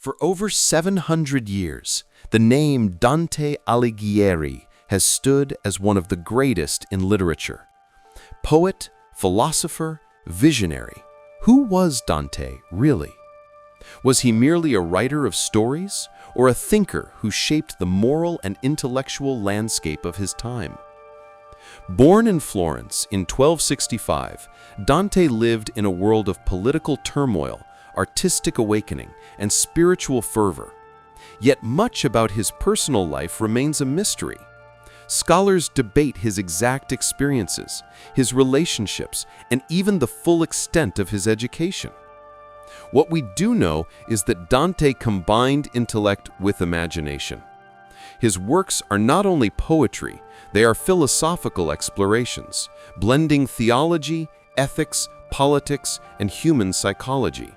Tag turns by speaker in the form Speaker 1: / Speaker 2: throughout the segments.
Speaker 1: For over 700 years, the name Dante Alighieri has stood as one of the greatest in literature. Poet, philosopher, visionary. Who was Dante, really? Was he merely a writer of stories, or a thinker who shaped the moral and intellectual landscape of his time? Born in Florence in 1265, Dante lived in a world of political turmoil, artistic awakening, and spiritual fervor. Yet much about his personal life remains a mystery. Scholars debate his exact experiences, his relationships, and even the full extent of his education. What we do know is that Dante combined intellect with imagination. His works are not only poetry, they are philosophical explorations, blending theology, ethics, politics, and human psychology.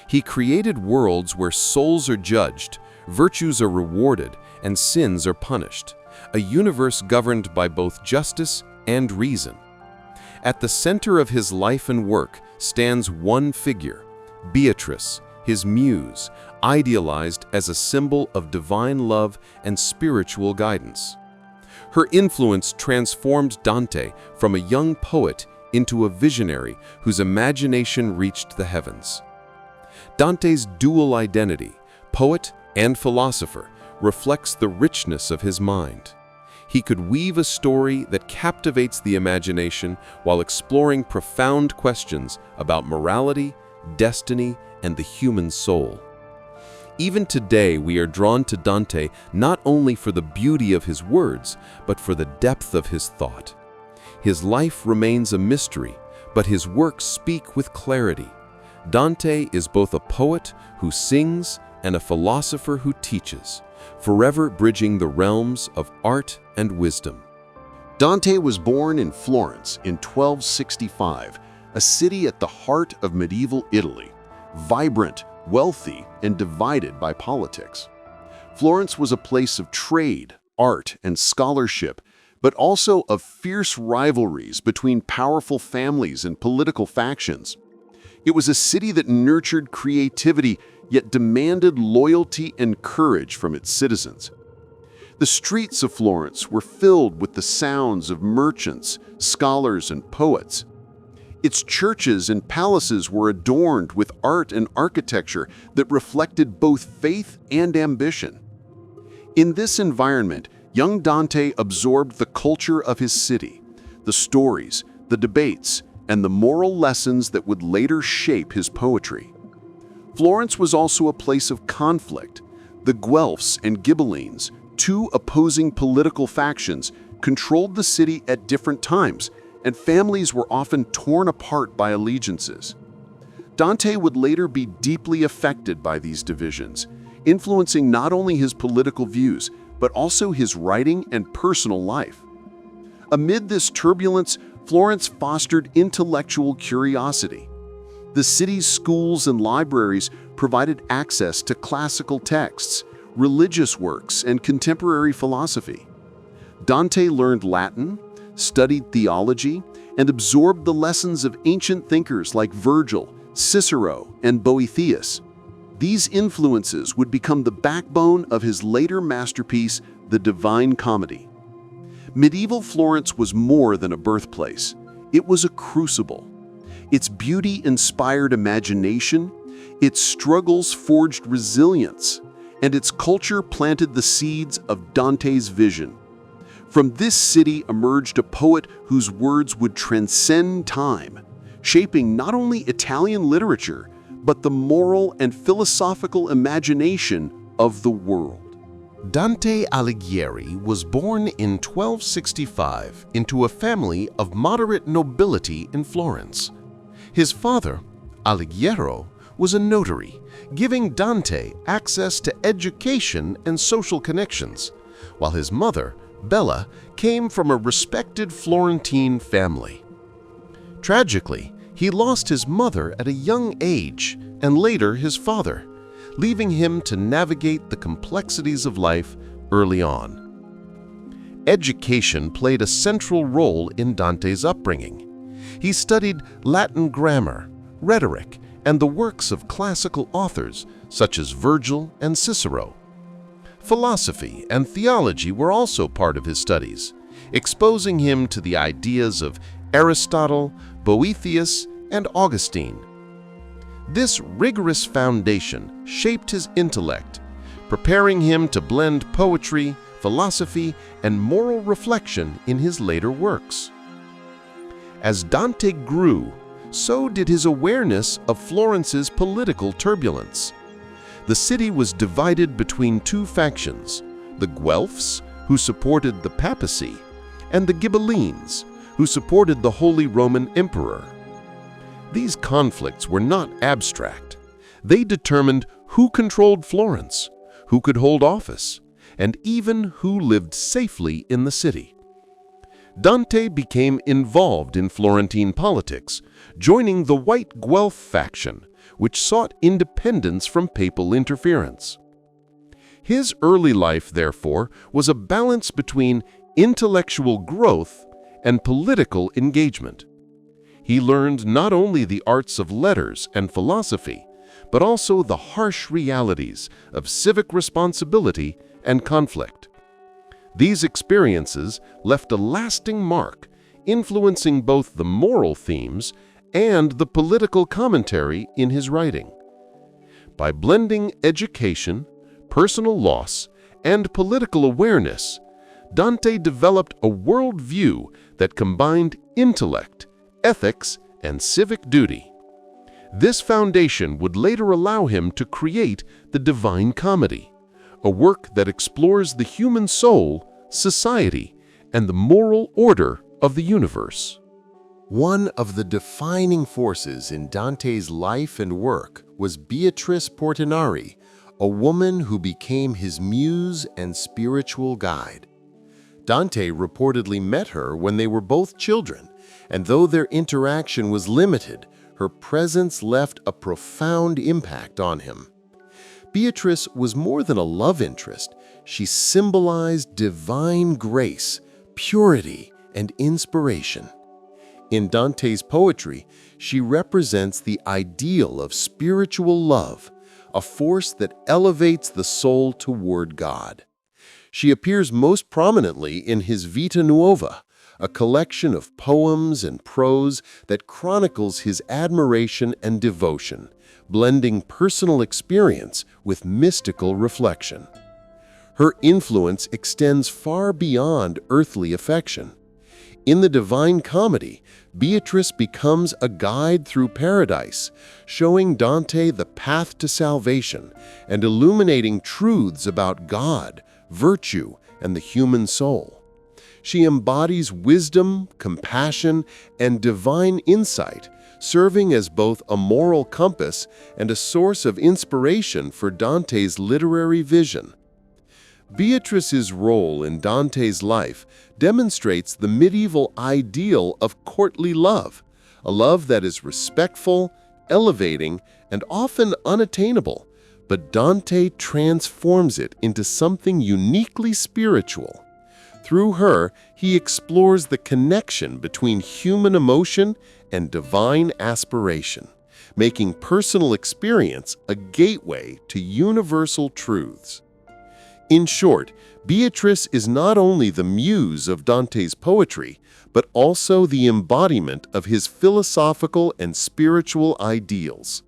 Speaker 1: He created worlds where souls are judged, virtues are rewarded, and sins are punished, a universe governed by both justice and reason. At the center of his life and work stands one figure, Beatrice, his muse, idealized as a symbol of divine love and spiritual guidance. Her influence transformed Dante from a young poet into a visionary whose imagination reached the heavens. Dante's dual identity, poet and philosopher, reflects the richness of his mind. He could weave a story that captivates the imagination while exploring profound questions about morality, destiny, and the human soul. Even today, we are drawn to Dante not only for the beauty of his words, but for the depth of his thought. His life remains a mystery, but his works speak with clarity. Dante is both a poet who sings and a philosopher who teaches, forever bridging the realms of art and wisdom.
Speaker 2: Dante was born in Florence in 1265, a city at the heart of medieval Italy, vibrant, wealthy, and divided by politics. Florence was a place of trade, art, and scholarship, but also of fierce rivalries between powerful families and political factions. It was a city that nurtured creativity, yet demanded loyalty and courage from its citizens. The streets of Florence were filled with the sounds of merchants, scholars, and poets. Its churches and palaces were adorned with art and architecture that reflected both faith and ambition. In this environment, young Dante absorbed the culture of his city, the stories, the debates, and the moral lessons that would later shape his poetry. Florence was also a place of conflict. The Guelphs and Ghibellines, two opposing political factions, controlled the city at different times, and families were often torn apart by allegiances. Dante would later be deeply affected by these divisions, influencing not only his political views, but also his writing and personal life. Amid this turbulence, Florence fostered intellectual curiosity. The city's schools and libraries provided access to classical texts, religious works, and contemporary philosophy. Dante learned Latin, studied theology, and absorbed the lessons of ancient thinkers like Virgil, Cicero, and Boethius. These influences would become the backbone of his later masterpiece, The Divine Comedy. Medieval Florence was more than a birthplace. It was a crucible. Its beauty inspired imagination, its struggles forged resilience, and its culture planted the seeds of Dante's vision. From this city emerged a poet whose words would transcend time, shaping not only Italian literature, but the moral and philosophical imagination of the world.
Speaker 3: Dante Alighieri was born in 1265 into a family of moderate nobility in Florence. His father, Alighiero, was a notary, giving Dante access to education and social connections, while his mother, Bella, came from a respected Florentine family. Tragically, he lost his mother at a young age and later his father, leaving him to navigate the complexities of life early on. Education played a central role in Dante's upbringing. He studied Latin grammar, rhetoric, and the works of classical authors such as Virgil and Cicero. Philosophy and theology were also part of his studies, exposing him to the ideas of Aristotle, Boethius, and Augustine. This rigorous foundation shaped his intellect, preparing him to blend poetry, philosophy, and moral reflection in his later works. As Dante grew, so did his awareness of Florence's political turbulence. The city was divided between two factions, the Guelphs, who supported the papacy, and the Ghibellines, who supported the Holy Roman Emperor. These conflicts were not abstract. They determined who controlled Florence, who could hold office, and even who lived safely in the city. Dante became involved in Florentine politics, joining the White Guelph faction, which sought independence from papal interference. His early life, therefore, was a balance between intellectual growth and political engagement. He learned not only the arts of letters and philosophy, but also the harsh realities of civic responsibility and conflict. These experiences left a lasting mark, influencing both the moral themes and the political commentary in his writing. By blending education, personal loss, and political awareness, Dante developed a worldview that combined intellect, ethics, and civic duty. This foundation would later allow him to create the Divine Comedy, a work that explores the human soul, society, and the moral order of the universe.
Speaker 2: One of the defining forces in Dante's life and work was Beatrice Portinari, a woman who became his muse and spiritual guide. Dante reportedly met her when they were both children, and though their interaction was limited, her presence left a profound impact on him. Beatrice was more than a love interest. She symbolized divine grace, purity, and inspiration. In Dante's poetry, she represents the ideal of spiritual love, a force that elevates the soul toward God. She appears most prominently in his Vita Nuova, a collection of poems and prose that chronicles his admiration and devotion, blending personal experience with mystical reflection. Her influence extends far beyond earthly affection. In the Divine Comedy, Beatrice becomes a guide through paradise, showing Dante the path to salvation and illuminating truths about God, virtue, and the human soul. She embodies wisdom, compassion, and divine insight, serving as both a moral compass and a source of inspiration for Dante's literary vision. Beatrice's role in Dante's life demonstrates the medieval ideal of courtly love, a love that is respectful, elevating, and often unattainable, but Dante transforms it into something uniquely spiritual. Through her, he explores the connection between human emotion and divine aspiration, making personal experience a gateway to universal truths. In short, Beatrice is not only the muse of Dante's poetry, but also the embodiment of his philosophical and spiritual ideals.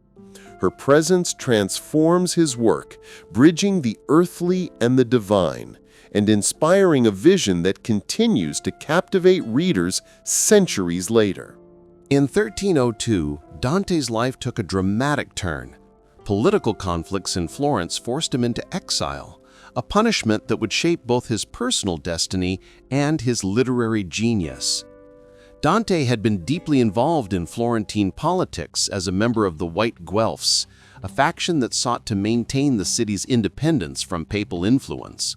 Speaker 2: Her presence transforms his work, bridging the earthly and the divine, and inspiring a vision that continues to captivate readers centuries later.
Speaker 3: In 1302, Dante's life took a dramatic turn. Political conflicts in Florence forced him into exile, a punishment that would shape both his personal destiny and his literary genius. Dante had been deeply involved in Florentine politics as a member of the White Guelphs, a faction that sought to maintain the city's independence from papal influence.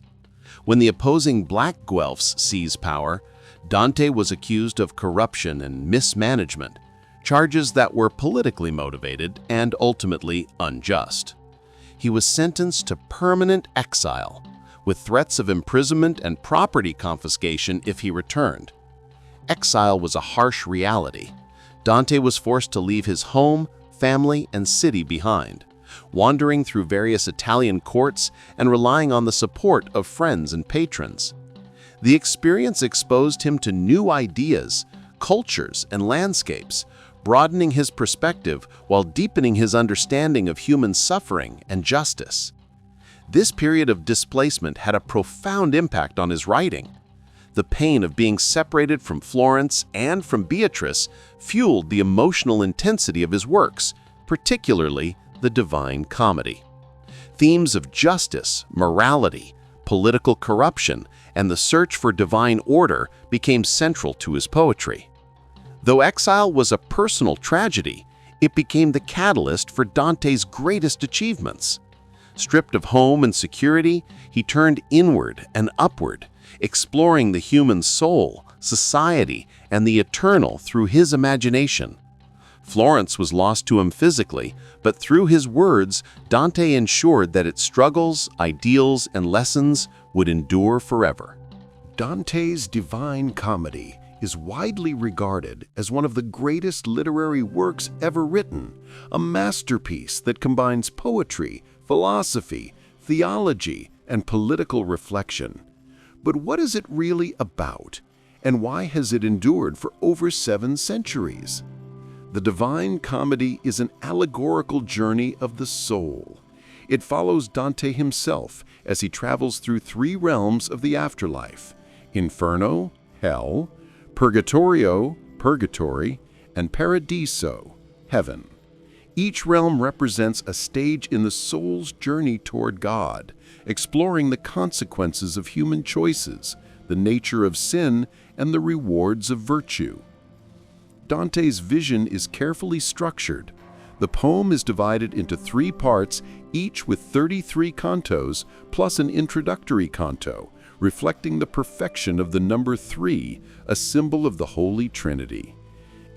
Speaker 3: When the opposing Black Guelphs seized power, Dante was accused of corruption and mismanagement, charges that were politically motivated and ultimately unjust. He was sentenced to permanent exile, with threats of imprisonment and property confiscation if he returned. Exile was a harsh reality. Dante was forced to leave his home,
Speaker 2: family, and city behind, wandering through various Italian courts and relying on the support of friends and patrons. The experience exposed him to new ideas, cultures, and landscapes, broadening his perspective while deepening his understanding of human suffering and justice. This period of displacement had a profound impact on his writing. The pain of being separated from Florence and from Beatrice fueled the emotional intensity of his works, particularly the Divine Comedy. Themes of justice, morality, political corruption, and the search for divine order became central to his poetry. Though Exile was a personal tragedy, it became the catalyst for Dante's greatest achievements. Stripped of home and security, he turned inward and upward, exploring the human soul, society, and the eternal through his imagination. Florence was lost to him physically, but through his words, Dante ensured that its struggles, ideals, and lessons would endure forever.
Speaker 3: Dante's Divine Comedy is widely regarded as one of the greatest literary works ever written, a masterpiece that combines poetry, philosophy, theology, and political reflection. But what is it really about, and why has it endured for over 7 centuries? The Divine Comedy is an allegorical journey of the soul. It follows Dante himself as he travels through 3 realms of the afterlife: Inferno, hell; Purgatorio, purgatory; and Paradiso, heaven. Each realm represents a stage in the soul's journey toward God, exploring the consequences of human choices, the nature of sin, and the rewards of virtue. Dante's vision is carefully structured. The poem is divided into 3 parts, each with 33 cantos, plus an introductory canto, reflecting the perfection of the number 3, a symbol of the Holy Trinity.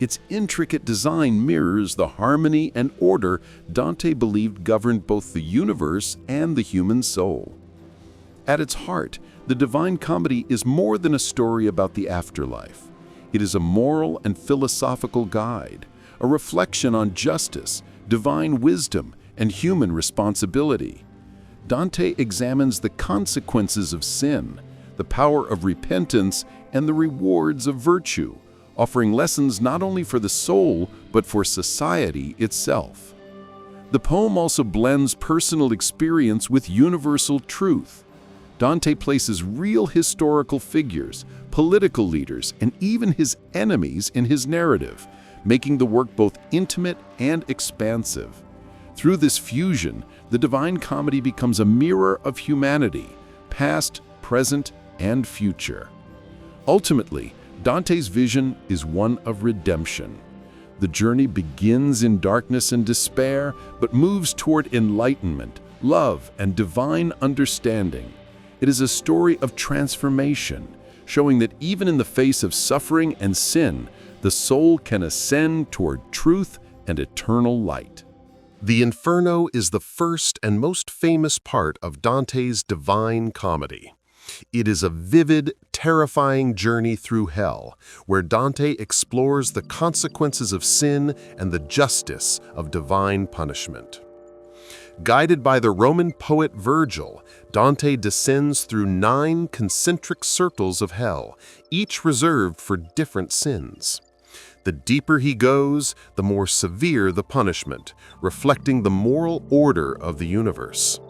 Speaker 3: Its intricate design mirrors the harmony and order Dante believed governed both the universe and the human soul. At its heart, the Divine Comedy is more than a story about the afterlife. It is a moral and philosophical guide, a reflection on justice, divine wisdom, and human responsibility. Dante examines the consequences of sin, the power of repentance, and the rewards of virtue, offering lessons not only for the soul, but for society itself. The poem also blends personal experience with universal truth. Dante places real historical figures, political leaders, and even his enemies in his narrative, making the work both intimate and expansive. Through this fusion, the Divine Comedy becomes a mirror of humanity, past, present, and future. Ultimately, Dante's vision is one of redemption. The journey begins in darkness and despair, but moves toward enlightenment, love, and divine understanding. It is a story of transformation, showing that even in the face of suffering and sin, the soul can ascend toward truth and eternal light.
Speaker 2: The Inferno is the first and most famous part of Dante's Divine Comedy. It is a vivid, terrifying journey through hell, where Dante explores the consequences of sin and the justice of divine punishment. Guided by the Roman poet Virgil, Dante descends through 9 concentric circles of hell, each reserved for different sins. The deeper he goes, the more severe the punishment, reflecting the moral order of the universe.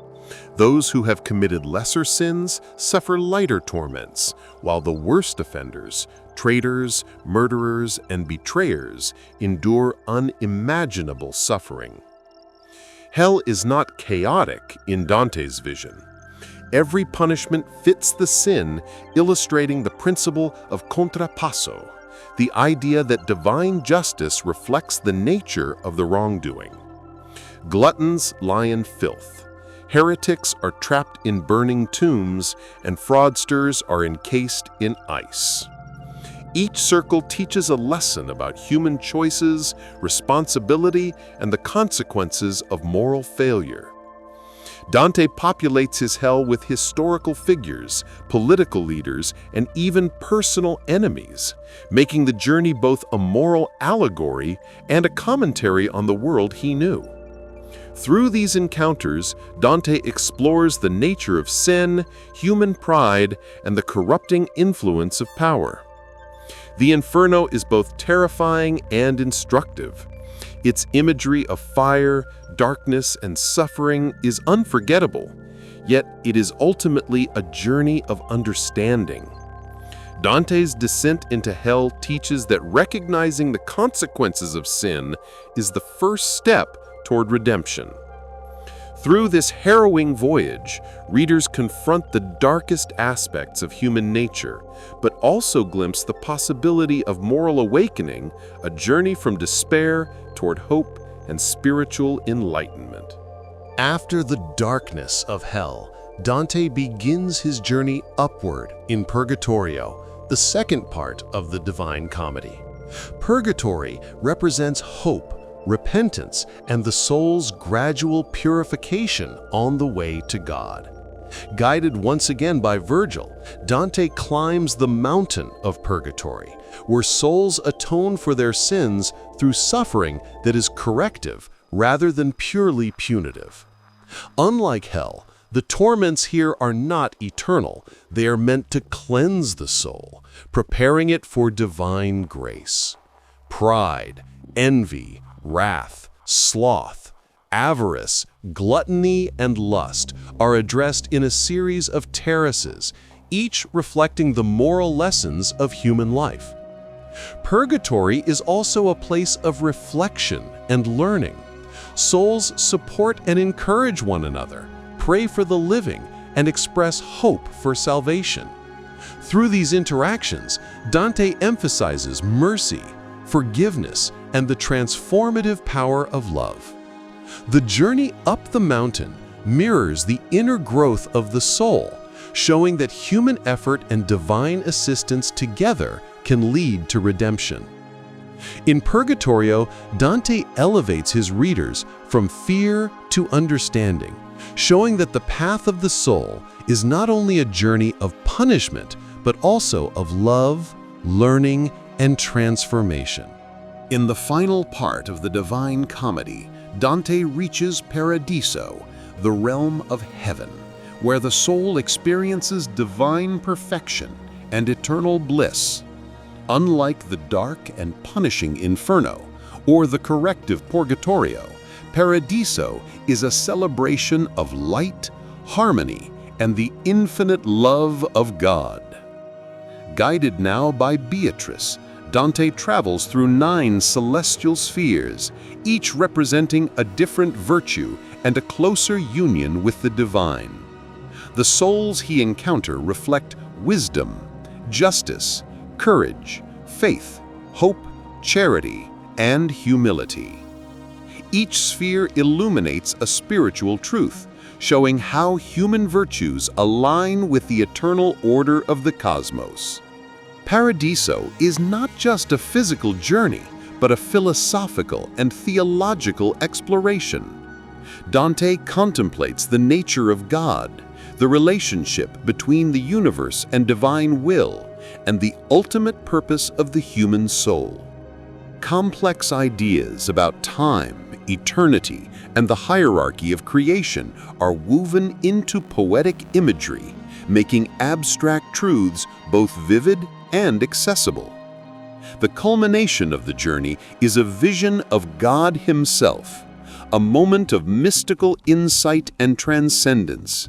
Speaker 2: Those who have committed lesser sins suffer lighter torments, while the worst offenders, traitors, murderers, and betrayers, endure unimaginable suffering. Hell is not chaotic in Dante's vision. Every punishment fits the sin, illustrating the principle of contrapasso, the idea that divine justice reflects the nature of the wrongdoing. Gluttons lie in filth. Heretics are trapped in burning tombs, and fraudsters are encased in ice. Each circle teaches a lesson about human choices, responsibility, and the consequences of moral failure. Dante populates his hell with historical figures, political leaders, and even personal enemies, making the journey both a moral allegory and a commentary on the world he knew. Through these encounters, Dante explores the nature of sin, human pride, and the corrupting influence of power. The Inferno is both terrifying and instructive. Its imagery of fire, darkness, and suffering is unforgettable, yet it is ultimately a journey of understanding. Dante's descent into hell teaches that recognizing the consequences of sin is the first step toward redemption. Through this harrowing voyage, readers confront the darkest aspects of human nature, but also glimpse the possibility of moral awakening, a journey from despair toward hope and spiritual enlightenment.
Speaker 3: After the darkness of hell, Dante begins his journey upward in Purgatorio, the second part of the Divine Comedy. Purgatory represents hope, repentance, and the soul's gradual purification on the way to God. Guided once again by Virgil, Dante climbs the mountain of purgatory, where souls atone for their sins through suffering that is corrective rather than purely punitive. Unlike hell, the torments here are not eternal. They are meant to cleanse the soul, preparing it for divine grace. Pride, envy, wrath, sloth, avarice, gluttony, and lust are addressed in a series of terraces, each reflecting the moral lessons of human life. Purgatory is also a place of reflection and learning. Souls support and encourage one another, pray for the living, and express hope for salvation. Through these interactions, Dante emphasizes mercy, forgiveness, and the transformative power of love. The journey up the mountain mirrors the inner growth of the soul, showing that human effort and divine assistance together can lead to redemption. In Purgatorio, Dante elevates his readers from fear to understanding, showing that the path of the soul is not only a journey of punishment, but also of love, learning, and transformation.
Speaker 2: In the final part of the Divine Comedy, Dante reaches Paradiso, the realm of heaven, where the soul experiences divine perfection and eternal bliss. Unlike the dark and punishing Inferno or the corrective Purgatorio, Paradiso is a celebration of light, harmony, and the infinite love of God. Guided now by Beatrice, Dante travels through 9 celestial spheres, each representing a different virtue and a closer union with the divine. The souls he encounters reflect wisdom, justice, courage, faith, hope, charity, and humility. Each sphere illuminates a spiritual truth, showing how human virtues align with the eternal order of the cosmos. Paradiso is not just a physical journey, but a philosophical and theological exploration. Dante contemplates the nature of God, the relationship between the universe and divine will, and the ultimate purpose of the human soul. Complex ideas about time, eternity, and the hierarchy of creation are woven into poetic imagery, making abstract truths both vivid and accessible. The culmination of the journey is a vision of God Himself, a moment of mystical insight and transcendence.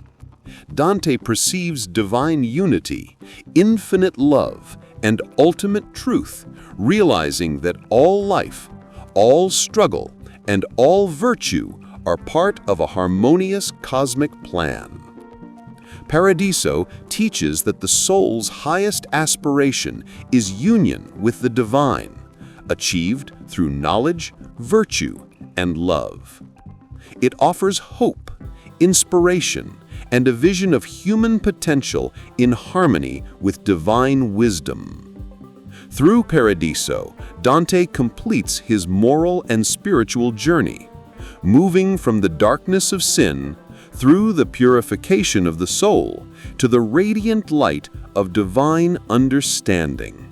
Speaker 2: Dante perceives divine unity, infinite love, and ultimate truth, realizing that all life, all struggle, and all virtue are part of a harmonious cosmic plan. Paradiso teaches that the soul's highest aspiration is union with the divine, achieved through knowledge, virtue, and love. It offers hope, inspiration, and a vision of human potential in harmony with divine wisdom. Through Paradiso, Dante completes his moral and spiritual journey, moving from the darkness of sin through the purification of the soul to the radiant light of divine understanding.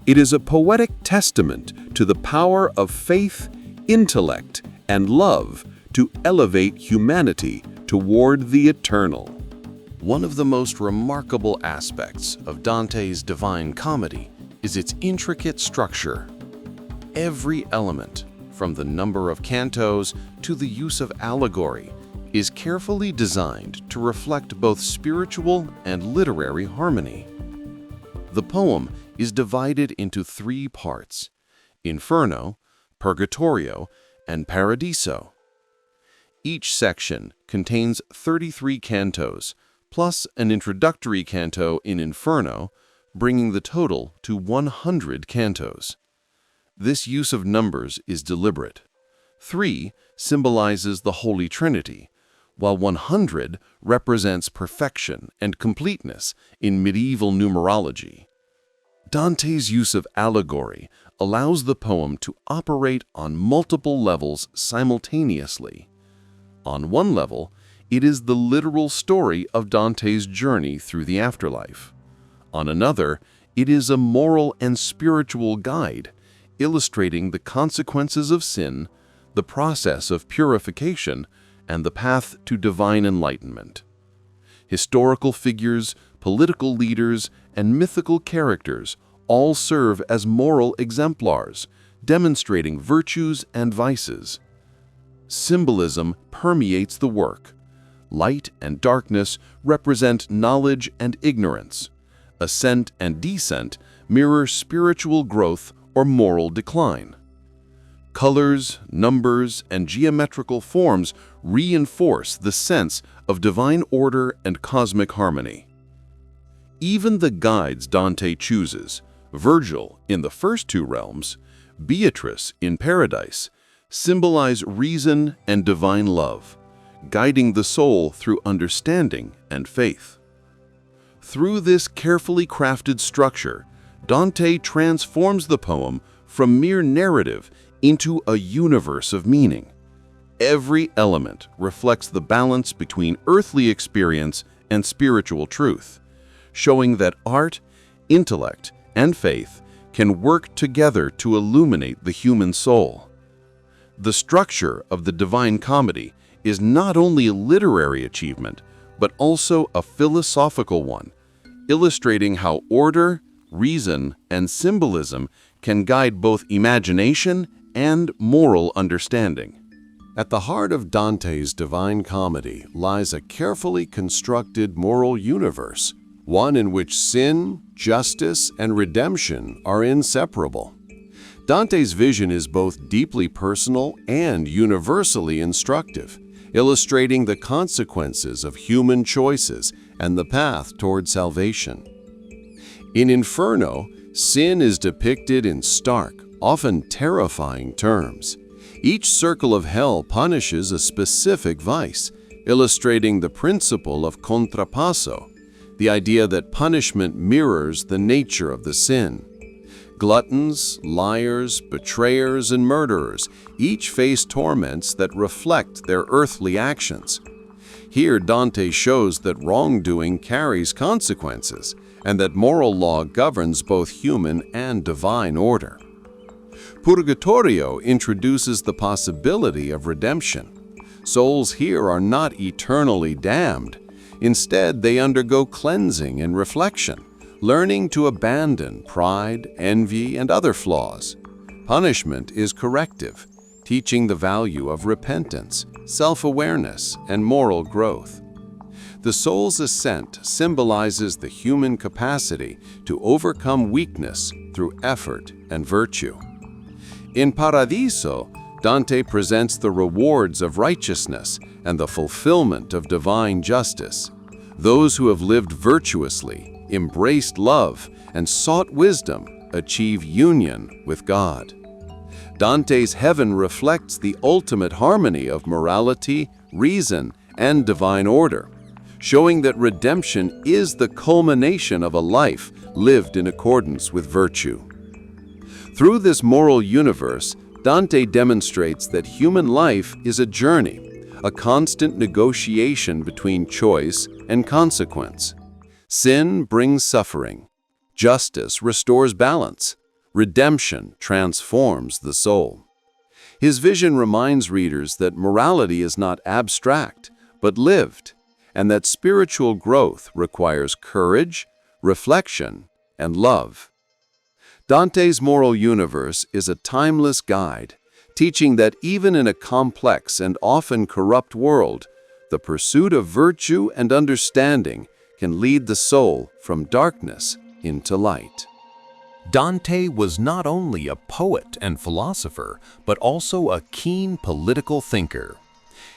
Speaker 2: It is a poetic testament to the power of faith, intellect, and love to elevate humanity toward the eternal.
Speaker 3: One of the most remarkable aspects of Dante's Divine Comedy is its intricate structure. Every element, from the number of cantos to the use of allegory, is carefully designed to reflect both spiritual and literary harmony. The poem is divided into 3 parts: Inferno, Purgatorio, and Paradiso. Each section contains 33 cantos, plus an introductory canto in Inferno, bringing the total to 100 cantos. This use of numbers is deliberate. 3 symbolizes the Holy Trinity, while 100 represents perfection and completeness in medieval numerology. Dante's use of allegory allows the poem to operate on multiple levels simultaneously. On one level, it is the literal story of Dante's journey through the afterlife. On another, it is a moral and spiritual guide, illustrating the consequences of sin, the process of purification, and the path to divine enlightenment. Historical figures, political leaders, and mythical characters all serve as moral exemplars, demonstrating virtues and vices. Symbolism permeates the work. Light and darkness represent knowledge and ignorance. Ascent and descent mirror spiritual growth or moral decline. Colors, numbers, and geometrical forms reinforce the sense of divine order and cosmic harmony. Even the guides Dante chooses, Virgil in the first 2 realms, Beatrice in Paradise, symbolize reason and divine love, guiding the soul through understanding and faith. Through this carefully crafted structure, Dante transforms the poem from mere narrative into a universe of meaning. Every element reflects the balance between earthly experience and spiritual truth, showing that art, intellect, and faith can work together to illuminate the human soul. The structure of the Divine Comedy is not only a literary achievement, but also a philosophical one, illustrating how order, reason, and symbolism can guide both imagination and moral understanding.
Speaker 2: At the heart of Dante's Divine Comedy lies a carefully constructed moral universe, one in which sin, justice, and redemption are inseparable. Dante's vision is both deeply personal and universally instructive, illustrating the consequences of human choices and the path toward salvation. In Inferno, sin is depicted in stark, often terrifying terms. Each circle of hell punishes a specific vice, illustrating the principle of contrapasso, the idea that punishment mirrors the nature of the sin. Gluttons, liars, betrayers, and murderers each face torments that reflect their earthly actions. Here Dante shows that wrongdoing carries consequences, and that moral law governs both human and divine order. Purgatorio introduces the possibility of redemption. Souls here are not eternally damned. Instead, they undergo cleansing and reflection, learning to abandon pride, envy, and other flaws. Punishment is corrective, teaching the value of repentance, self-awareness, and moral growth. The soul's ascent symbolizes the human capacity to overcome weakness through effort and virtue. In Paradiso, Dante presents the rewards of righteousness and the fulfillment of divine justice. Those who have lived virtuously, embraced love, and sought wisdom achieve union with God. Dante's heaven reflects the ultimate harmony of morality, reason, and divine order, showing that redemption is the culmination of a life lived in accordance with virtue. Through this moral universe, Dante demonstrates that human life is a journey, a constant negotiation between choice and consequence. Sin brings suffering. Justice restores balance. Redemption transforms the soul. His vision reminds readers that morality is not abstract, but lived, and that spiritual growth requires courage, reflection, and love. Dante's moral universe is a timeless guide, teaching that even in a complex and often corrupt world, the pursuit of virtue and understanding can lead the soul from darkness into light.
Speaker 1: Dante was not only a poet and philosopher, but also a keen political thinker.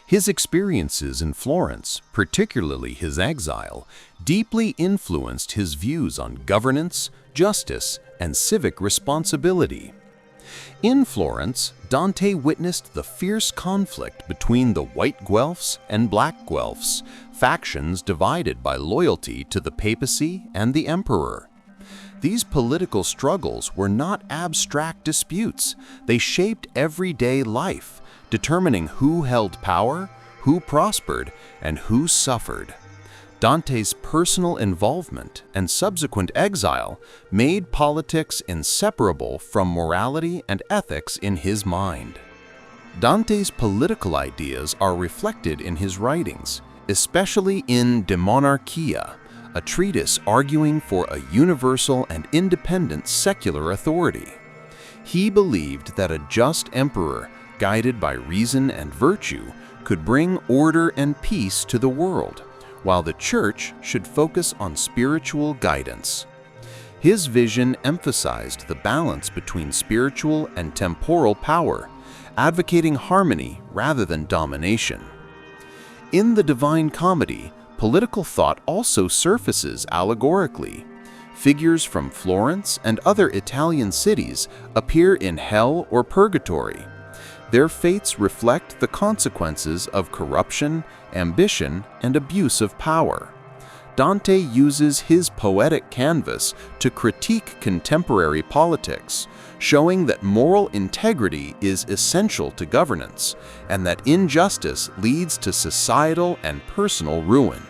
Speaker 1: His experiences in Florence, particularly his exile, deeply influenced his views on governance, justice, and civic responsibility. In Florence, Dante witnessed the fierce conflict between the white Guelphs and black Guelphs, factions divided by loyalty to the papacy and the emperor. These political struggles were not abstract disputes. They shaped everyday life, determining who held power, who prospered, and who suffered. Dante's personal involvement and subsequent exile made politics inseparable from morality and ethics in his mind. Dante's political ideas are reflected in his writings, especially in De Monarchia, a treatise arguing for a universal and independent secular authority. He believed that a just emperor, guided by reason and virtue, could bring order and peace to the world, while the Church should focus on spiritual guidance. His vision emphasized the balance between spiritual and temporal power, advocating harmony rather than domination. In the Divine Comedy, political thought also surfaces allegorically. Figures from Florence and other Italian cities appear in hell or purgatory. Their fates reflect the consequences of corruption, ambition, and abuse of power. Dante uses his poetic canvas to critique contemporary politics, showing that moral integrity is essential to governance, and that injustice leads to societal and personal ruin.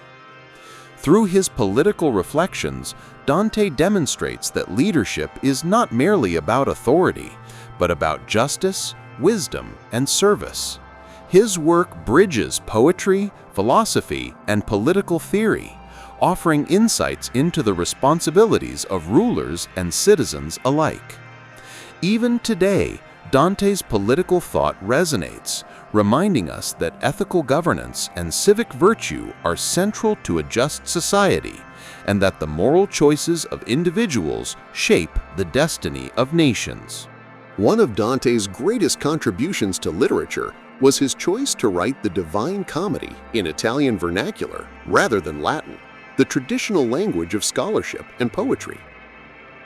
Speaker 1: Through his political reflections, Dante demonstrates that leadership is not merely about authority, but about justice, wisdom, and service. His work bridges poetry, philosophy, and political theory, offering insights into the responsibilities of rulers and citizens alike. Even today, Dante's political thought resonates, reminding us that ethical governance and civic virtue are central to a just society, and that the moral choices of individuals shape the destiny of nations.
Speaker 2: One of Dante's greatest contributions to literature was his choice to write the Divine Comedy in Italian vernacular rather than Latin, the traditional language of scholarship and poetry.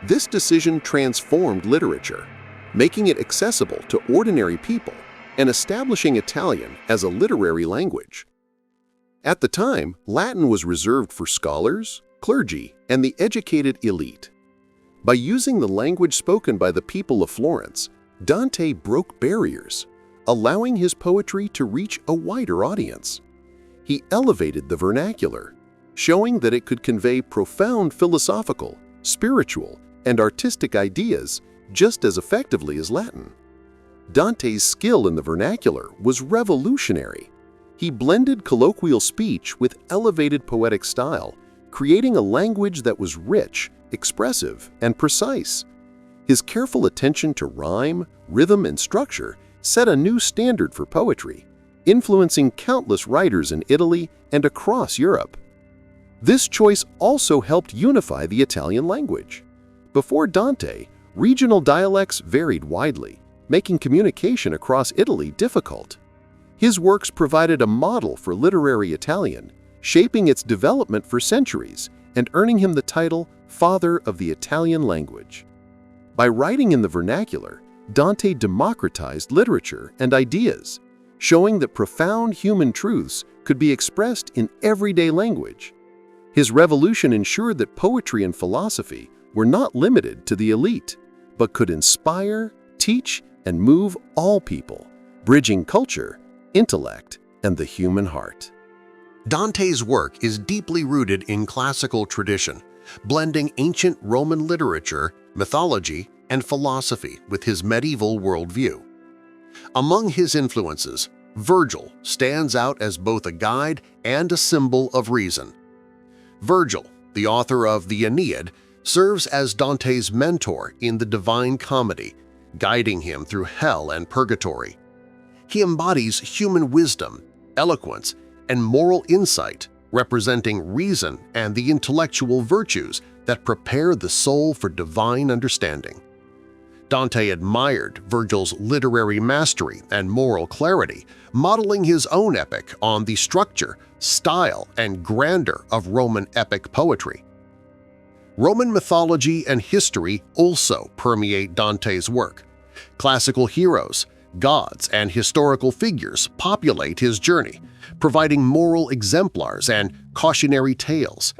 Speaker 2: This decision transformed literature, making it accessible to ordinary people and establishing Italian as a literary language. At the time, Latin was reserved for scholars, clergy, and the educated elite. By using the language spoken by the people of Florence, Dante broke barriers, allowing his poetry to reach a wider audience. He elevated the vernacular, showing that it could convey profound philosophical, spiritual, and artistic ideas just as effectively as Latin. Dante's skill in the vernacular was revolutionary. He blended colloquial speech with elevated poetic style, creating a language that was rich, expressive, and precise. His careful attention to rhyme, rhythm, and structure set a new standard for poetry, influencing countless writers in Italy and across Europe. This choice also helped unify the Italian language. Before Dante, regional dialects varied widely, making communication across Italy difficult. His works provided a model for literary Italian, shaping its development for centuries and earning him the title Father of the Italian Language. By writing in the vernacular, Dante democratized literature and ideas, showing that profound human truths could be expressed in everyday language. His revolution ensured that poetry and philosophy were not limited to the elite, but could inspire, teach, and move all people, bridging culture, intellect,
Speaker 3: and the human heart.
Speaker 2: Dante's work is deeply rooted in classical tradition, blending ancient Roman literature, mythology, and philosophy with his medieval worldview. Among his influences, Virgil stands out as both a guide and a symbol of reason. Virgil, the author of the Aeneid, serves as Dante's mentor in the Divine Comedy, guiding him through hell and purgatory. He embodies human wisdom, eloquence, and moral insight, representing reason and the intellectual virtues that prepare the soul for divine understanding. Dante admired Virgil's literary mastery and moral clarity, modeling his own epic on the structure, style, and grandeur of Roman epic poetry. Roman mythology and history also permeate Dante's work. Classical heroes, gods, and historical figures populate his journey, providing moral exemplars and cautionary tales.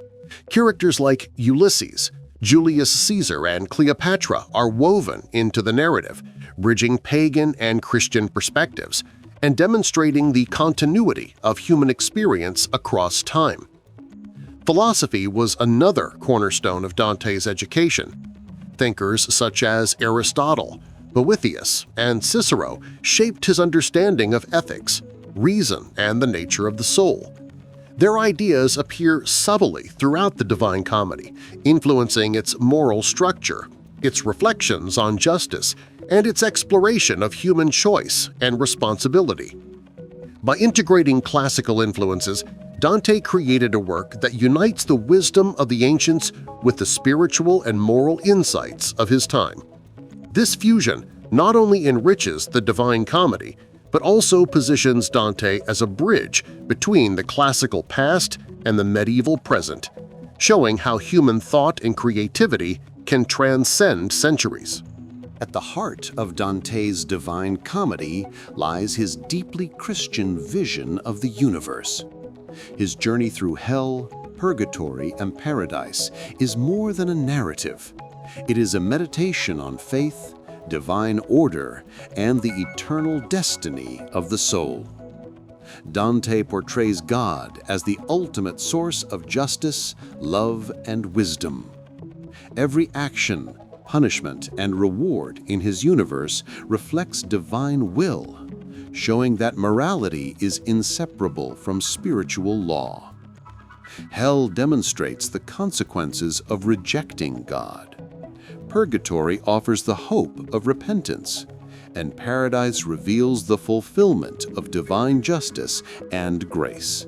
Speaker 2: Characters like Ulysses, Julius Caesar, and Cleopatra are woven into the narrative, bridging pagan and Christian perspectives and demonstrating the continuity of human experience across time. Philosophy was another cornerstone of Dante's education. Thinkers such as Aristotle, Boethius, and Cicero shaped his understanding of ethics, reason, and the nature of the soul. Their ideas appear subtly throughout the Divine Comedy, influencing its moral structure, its reflections on justice, and its exploration of human choice and responsibility. By integrating classical influences, Dante created a work that unites the wisdom of the ancients with the spiritual and moral insights of his time. This fusion not only enriches the Divine Comedy, but also positions Dante as a bridge between the classical past and the medieval present, showing how human thought and creativity can transcend centuries.
Speaker 1: At the heart of Dante's Divine Comedy lies his deeply Christian vision of the universe. His journey through hell, purgatory, and paradise is more than a narrative. It is a meditation on faith, divine order, and the eternal destiny of the soul. Dante portrays God as the ultimate source of justice, love, and wisdom. Every action, punishment, and reward in his universe reflects divine will, showing that morality is inseparable from spiritual law. Hell demonstrates the consequences of rejecting God. Purgatory offers the hope of repentance, and paradise reveals the fulfillment of divine justice and grace.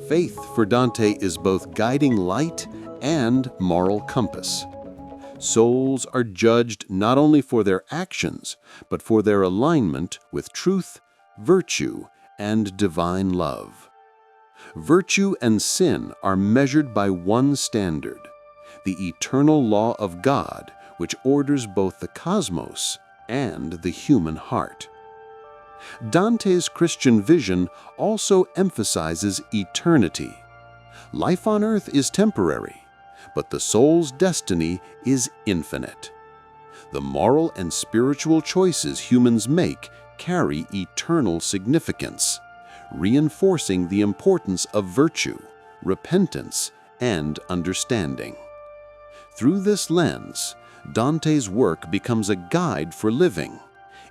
Speaker 1: Faith for Dante is both guiding light and moral compass. Souls are judged not only for their actions, but for their alignment with truth, virtue, and divine love. Virtue and sin are measured by one standard: the eternal law of God, which orders both the cosmos and the human heart. Dante's Christian vision also emphasizes eternity. Life on earth is temporary, but the soul's destiny is infinite. The moral and spiritual choices humans make carry eternal significance, reinforcing the importance of virtue, repentance, and understanding. Through this lens, Dante's work becomes a guide for living,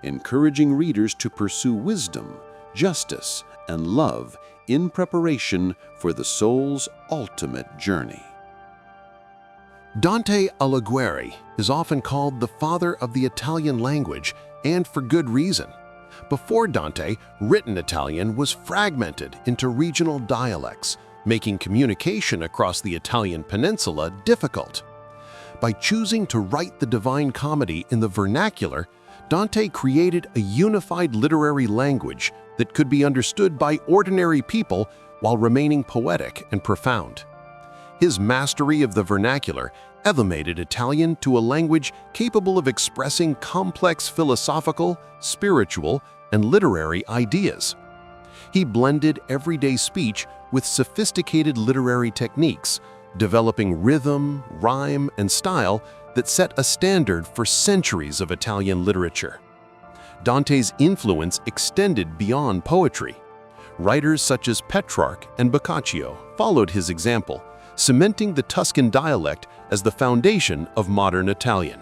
Speaker 1: encouraging readers to pursue wisdom, justice, and love in preparation for the soul's ultimate journey.
Speaker 3: Dante Alighieri is often called the father of the Italian language, and for good reason. Before Dante, written Italian was fragmented into regional dialects, making communication across the Italian peninsula difficult. By choosing to write the Divine Comedy in the vernacular, Dante created a unified literary language that could be understood by ordinary people while remaining poetic and profound. His mastery of the vernacular elevated Italian to a language capable of expressing complex philosophical, spiritual, and literary ideas. He blended everyday speech with sophisticated literary techniques, developing rhythm, rhyme, and style that set a standard for centuries of Italian literature. Dante's influence extended beyond poetry.
Speaker 2: Writers such as Petrarch and Boccaccio followed his example, cementing the Tuscan dialect as the foundation of modern Italian.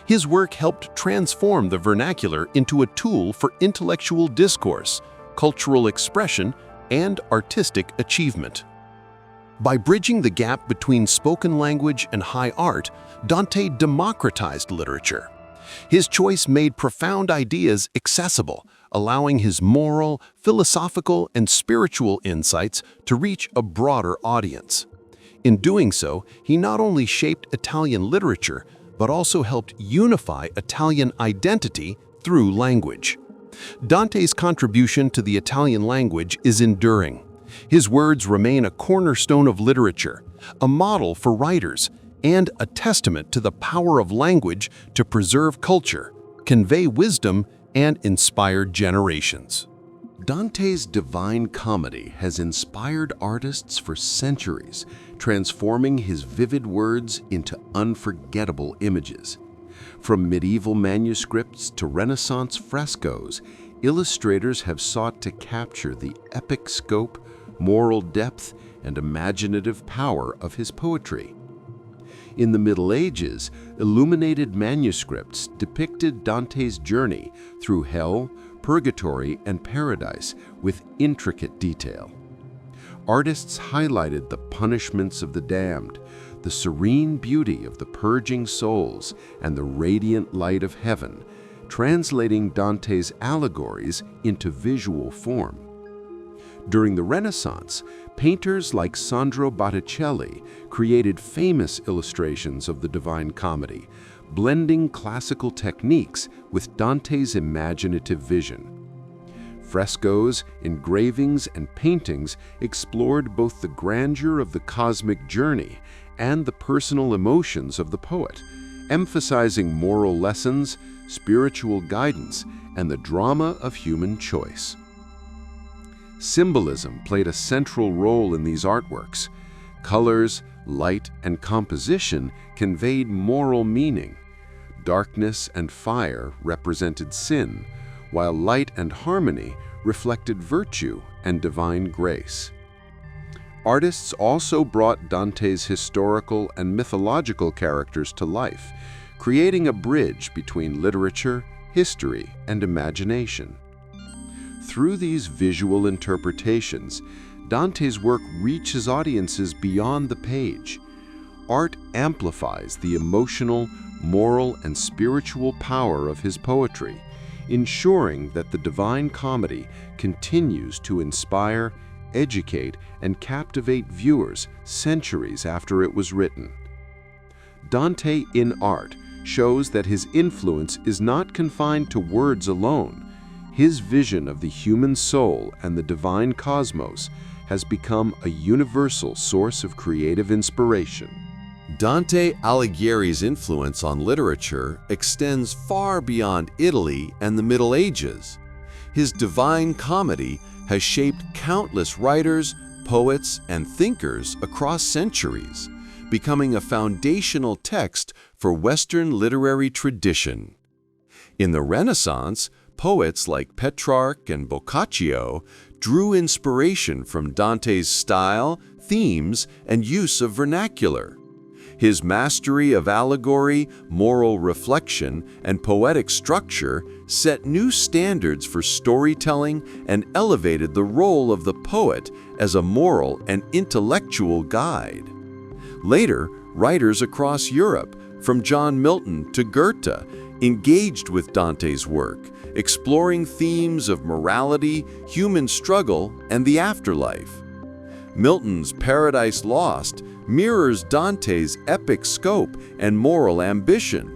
Speaker 2: His work helped transform the vernacular into a tool for intellectual discourse, cultural expression, and artistic achievement. By bridging the gap between spoken language and high art, Dante democratized literature. His choice made profound ideas accessible, allowing his moral, philosophical, and spiritual insights to reach a broader audience. In doing so, he not only shaped Italian literature, but also helped unify Italian identity through language. Dante's contribution to the Italian language is enduring. His words remain a cornerstone of literature, a model for writers, and a testament to the power of language to preserve culture, convey wisdom, and inspire generations.
Speaker 3: Dante's Divine Comedy has inspired artists for centuries, transforming his vivid words into unforgettable images. From medieval manuscripts to Renaissance frescoes, illustrators have sought to capture the epic scope, moral depth, and imaginative power of his poetry. In the Middle Ages, illuminated manuscripts depicted Dante's journey through hell, purgatory, and paradise with intricate detail. Artists highlighted the punishments of the damned, the serene beauty of the purging souls, and the radiant light of heaven, translating Dante's allegories into visual form. During the Renaissance, painters like Sandro Botticelli created famous illustrations of the Divine Comedy, blending classical techniques with Dante's imaginative vision. Frescoes, engravings, and paintings explored both the grandeur of the cosmic journey and the personal emotions of the poet, emphasizing moral lessons, spiritual guidance, and the drama of human choice. Symbolism played a central role in these artworks. Colors, light, and composition conveyed moral meaning. Darkness and fire represented sin, while light and harmony reflected virtue and divine grace. Artists also brought Dante's historical and mythological characters to life, creating a bridge between literature, history, and imagination. Through these visual interpretations, Dante's work reaches audiences beyond the page. Art amplifies the emotional, moral, and spiritual power of his poetry, ensuring that the Divine Comedy continues to inspire, educate, and captivate viewers centuries after it was written. Dante in art shows that his influence is not confined to words alone. His vision of the human soul and the divine cosmos has become a universal source of creative inspiration.
Speaker 1: Dante Alighieri's influence on literature extends far beyond Italy and the Middle Ages. His Divine Comedy has shaped countless writers, poets, and thinkers across centuries, becoming a foundational text for Western literary tradition. In the Renaissance, poets like Petrarch and Boccaccio drew inspiration from Dante's style, themes, and use of vernacular. His mastery of allegory, moral reflection, and poetic structure set new standards for storytelling and elevated the role of the poet as a moral and intellectual guide. Later, writers across Europe, from John Milton to Goethe, engaged with Dante's work, exploring themes of morality, human struggle, and the afterlife. Milton's Paradise Lost mirrors Dante's epic scope and moral ambition,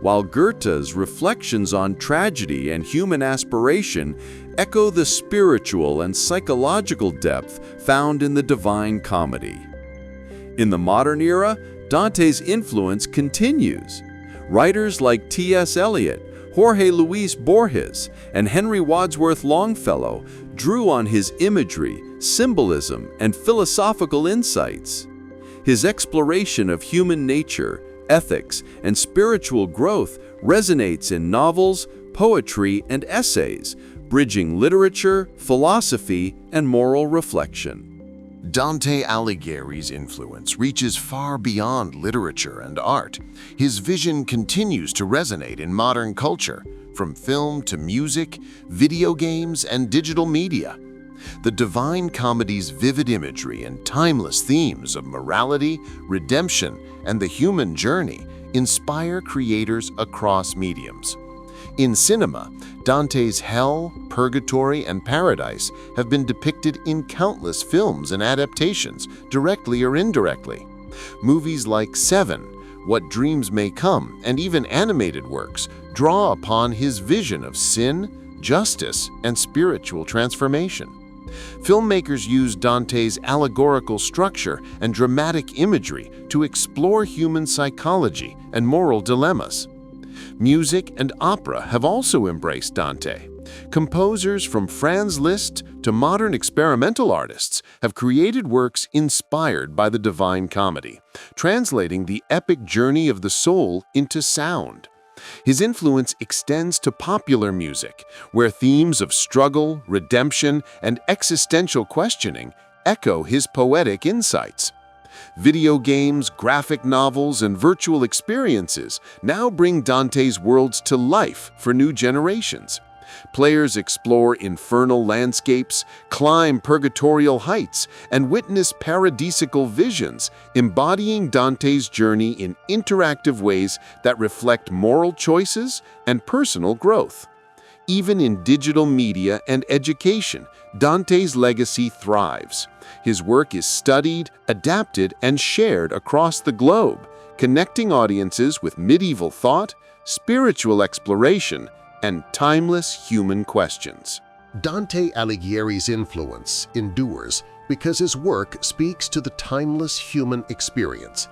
Speaker 1: while Goethe's reflections on tragedy and human aspiration echo the spiritual and psychological depth found in the Divine Comedy. In the modern era, Dante's influence continues. Writers like T.S. Eliot, Jorge Luis Borges, and Henry Wadsworth Longfellow drew on his imagery, symbolism, and philosophical insights. His exploration of human nature, ethics, and spiritual growth resonates in novels, poetry, and essays, bridging literature, philosophy, and moral reflection.
Speaker 3: Dante Alighieri's influence reaches far beyond literature and art. His vision continues to resonate in modern culture, from film to music, video games, and digital media. The Divine Comedy's vivid imagery and timeless themes of morality, redemption, and the human journey inspire creators across mediums. In cinema, Dante's Hell, Purgatory, and Paradise have been depicted in countless films and adaptations, directly or indirectly. Movies like Seven, What Dreams May Come, and even animated works draw upon his vision of sin, justice, and spiritual transformation. Filmmakers use Dante's allegorical structure and dramatic imagery to explore human psychology and moral dilemmas. Music and opera have also embraced Dante. Composers from Franz Liszt to modern experimental artists have created works inspired by the Divine Comedy, translating the epic journey of the soul into sound. His influence extends to popular music, where themes of struggle, redemption, and existential questioning echo his poetic insights. Video games, graphic novels, and virtual experiences now bring Dante's worlds to life for new generations. Players explore infernal landscapes, climb purgatorial heights, and witness paradisical visions, embodying Dante's journey in interactive ways that reflect moral choices and personal growth. Even in digital media and education, Dante's legacy thrives. His work is studied, adapted, and shared across the globe, connecting audiences with medieval thought, spiritual exploration, and timeless human questions.
Speaker 2: Dante Alighieri's influence endures because his work speaks to the timeless human experience.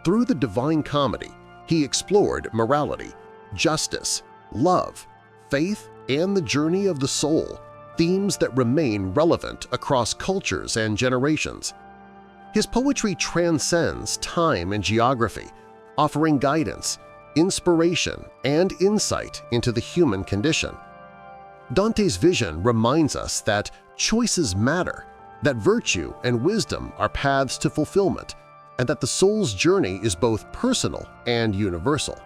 Speaker 2: Through the Divine Comedy, he explored morality, justice, love, faith, and the journey of the soul, themes that remain relevant across cultures and generations. His poetry transcends time and geography, offering guidance, inspiration, and insight into the human condition. Dante's vision reminds us that choices matter, that virtue and wisdom are paths to fulfillment, and that the soul's journey is both personal and universal.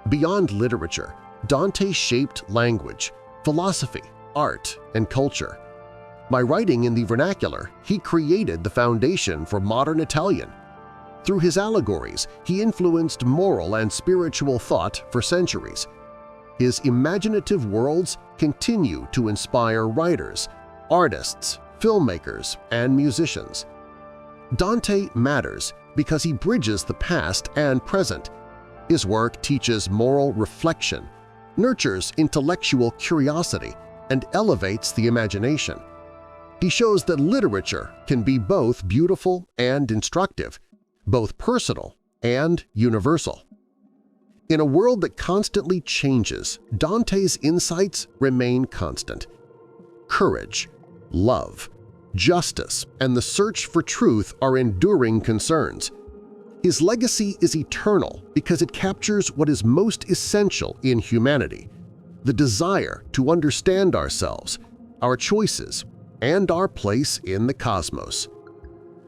Speaker 2: Beyond literature, Dante shaped language, philosophy, art, and culture. By writing in the vernacular, he created the foundation for modern Italian. Through his allegories, he influenced moral and spiritual thought for centuries. His imaginative worlds continue to inspire writers, artists, filmmakers, and musicians. Dante matters because he bridges the past and present. His work teaches moral reflection, nurtures intellectual curiosity, and elevates the imagination. He shows that literature can be both beautiful and instructive, both personal and universal. In a world that constantly changes, Dante's insights remain constant. Courage, love, justice, and the search for truth are enduring concerns. His legacy is eternal because it captures what is most essential in humanity: the desire to understand ourselves, our choices, and our place in the cosmos.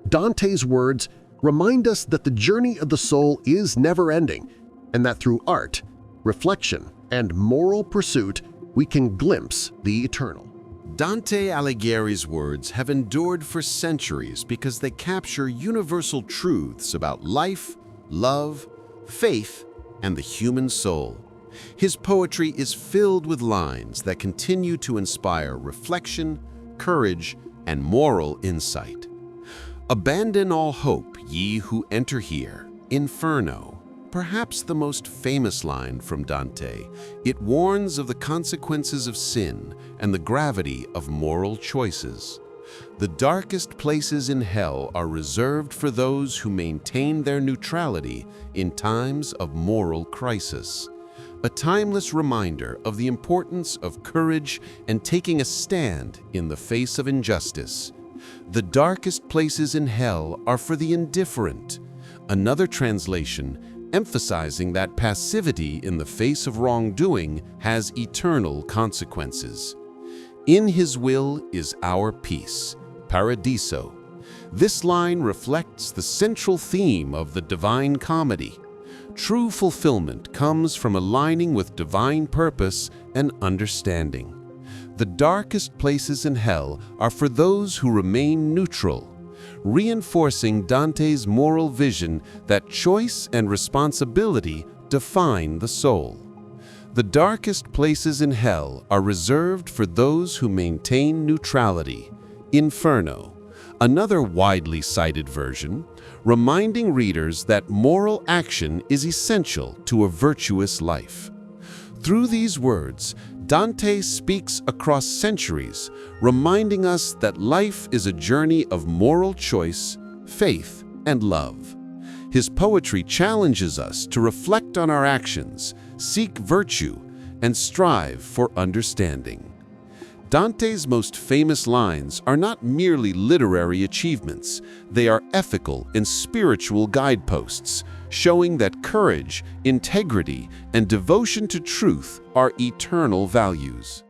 Speaker 2: Dante's words remind us that the journey of the soul is never-ending, and that through art, reflection, and moral pursuit we can glimpse the eternal.
Speaker 1: Dante Alighieri's words have endured for centuries because they capture universal truths about life, love, faith, and the human soul. His poetry is filled with lines that continue to inspire reflection, courage, and moral insight. Abandon all hope, ye who enter here, Inferno, perhaps the most famous line from Dante. It warns of the consequences of sin and the gravity of moral choices. The darkest places in hell are reserved for those who maintain their neutrality in times of moral crisis. A timeless reminder of the importance of courage and taking a stand in the face of injustice. The darkest places in hell are for the indifferent. Another translation,
Speaker 3: emphasizing that passivity in the face of wrongdoing has eternal consequences. In his will is our peace, Paradiso. This line reflects the central theme of the Divine Comedy. True fulfillment comes from aligning with divine purpose and understanding. The darkest places in hell are for those who remain neutral, reinforcing Dante's moral vision that choice and responsibility define the soul. The darkest places in hell are reserved for those who maintain neutrality, Inferno, another widely cited version, reminding readers that moral action is essential to a virtuous life. Through these words, Dante speaks across centuries, reminding us that life is a journey of moral choice, faith, and love. His poetry challenges us to reflect on our actions, seek virtue, and strive for understanding. Dante's most famous lines are not merely literary achievements, they are ethical and spiritual guideposts, showing that courage, integrity, and devotion to truth are eternal values.